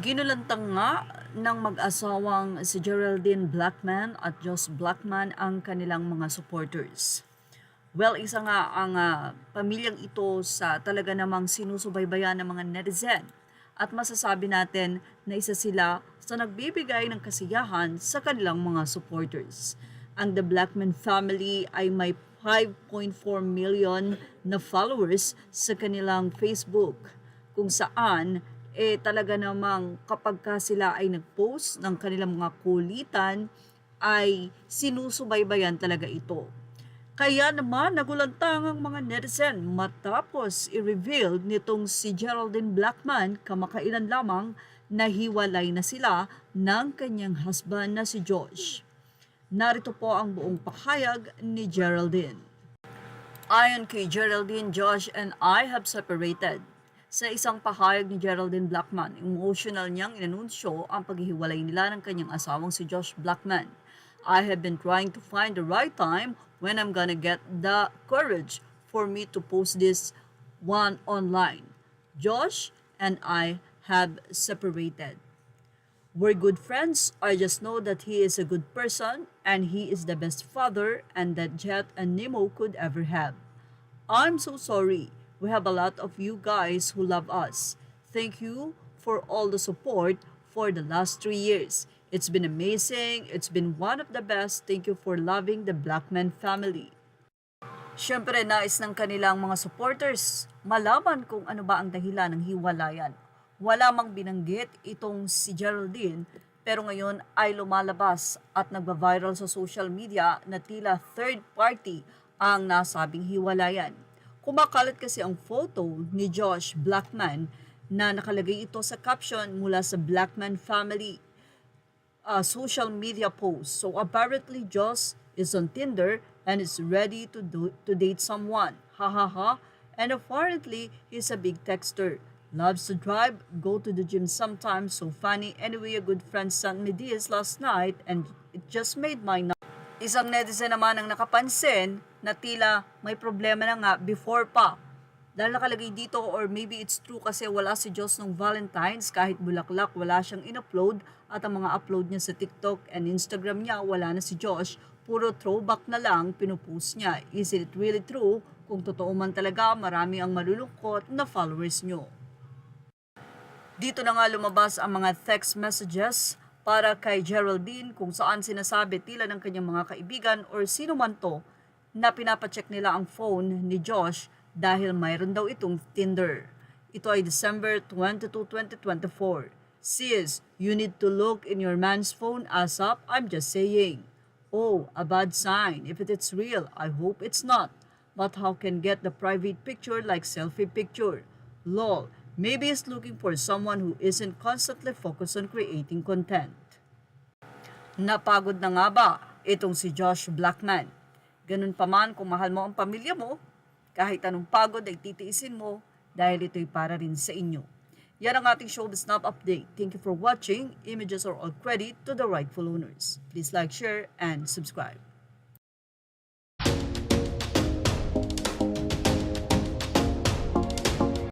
Ginulantang nga ng mag-asawang si Geraldine Blackman at Josh Blackman ang kanilang mga supporters. Well, isa nga ang pamilyang ito sa talaga namang sinusubaybayan ng mga netizen at masasabi natin na isa sila sa nagbibigay ng kasiyahan sa kanilang mga supporters. Ang The Blackman family ay may 5.4 million na followers sa kanilang Facebook kung saan talaga namang kapag ka sila ay nag-post ng kanilang mga kulitan ay sinusubaybayan talaga ito. Kaya naman nagulantang ang mga netizen matapos i-reveal nitong si Geraldine Blackman kamakailan lamang na hiwalay na sila ng kanyang husband na si Josh. Narito po ang buong pahayag ni Geraldine. Ayon kay Geraldine, Josh and I have separated. Sa isang pahayag ni Geraldine Blackman, emotional niyang inanunsyo ang paghihiwalay nila ng kanyang asawang si Josh Blackman. I have been trying to find the right time when I'm gonna get the courage for me to post this one online. Josh and I have separated. We're good friends. I just know that he is a good person and he is the best father and that Jet and Nemo could ever have. I'm so sorry. We have a lot of you guys who love us. Thank you for all the support for the last 3 years. It's been amazing. It's been one of the best. Thank you for loving the Blackman family. Siyempre, nais ng kanilang mga supporters malaman kung ano ba ang dahilan ng hiwalayan. Wala mang binanggit itong si Geraldine, pero ngayon ay lumalabas at nagba-viral sa social media na tila third party ang nasabing hiwalayan. Kumakalat kasi ang photo ni Josh Blackman na nakalagay ito sa caption mula sa Blackman family social media post. So apparently Josh is on Tinder and is ready to date someone. Ha ha ha. And apparently he's a big texter. Loves to drive, go to the gym sometimes. So funny. Anyway, a good friend sent me this last night and it just made my night. Isang netizen naman ang nakapansin na tila may problema na nga before pa. Dahil nakalagay dito or maybe it's true kasi wala si Josh nung Valentine's kahit bulaklak wala siyang in-upload at ang mga upload niya sa TikTok and Instagram niya wala na si Josh. Puro throwback na lang pinupost niya. Is it really true? Kung totoo man talaga marami ang malulungkot na followers niyo. Dito na nga lumabas ang mga text messages para kay Geraldine kung saan sinasabi tila ng kanyang mga kaibigan or sino man to na pinapacheck nila ang phone ni Josh dahil mayroon daw itong Tinder. Ito ay December 22, 2024. Sis, you need to look in your man's phone ASAP, I'm just saying. Oh, a bad sign. If it's real, I hope it's not. But how can get the private picture like selfie picture? Lol. Maybe he's looking for someone who isn't constantly focused on creating content. Napagod na nga ba itong si Josh Blackman? Ganun pa man kung mahal mo ang pamilya mo, kahit anong pagod ay titiisin mo dahil ito'y para rin sa inyo. Yan ang ating Showbiz Snap Update. Thank you for watching. Images are all credit to the rightful owners. Please like, share, and subscribe.